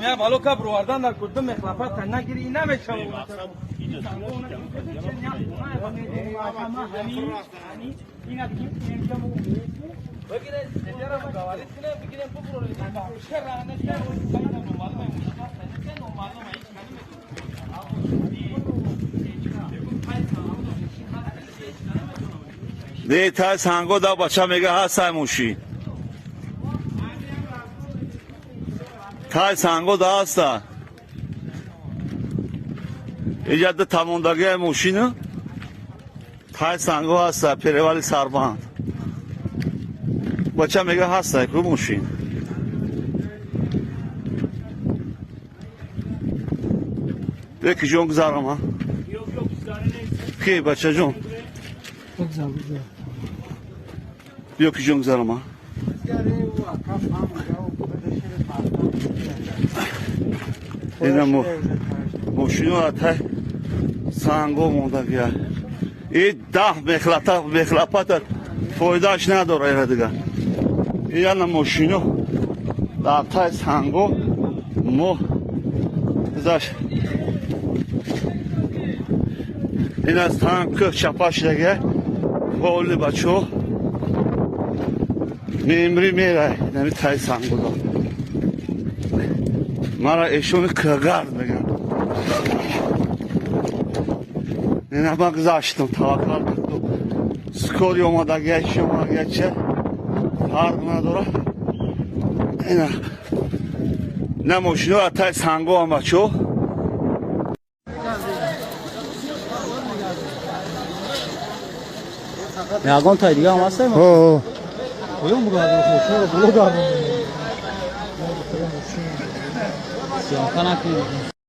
همه بالو که بروردن در کردم مخلافت نگیری نمیشه دیتا سنگو دا بچه میگه هست موشی تای سنگو دا هستا اینجا ده تموندگی موشی نه تای سنگو هستا پیرولی سربند بچه میگه هستا که موشی یکی جون گذارم ها کی بچه جون بیا که جون گذارم ها این موشینو اتای سنگو مونده گیا این 10 مخلفت فایدهش نداره ایره دیگه این موشینو اتای سنگو مو ازش این از تانک چپاش دیگه فولی بچه میمری میره نمی تای سنگو دا مرا ایشون کگرد میگن این همه گذاشتم توکل کردم سکوری اومده شما چه فرق نداره این نموشنو اتای سنگو هم بچه یاگان تای دیگه هم هسته ما؟ کدوم بگو از خوشی رو بلو دارم سیاه کنه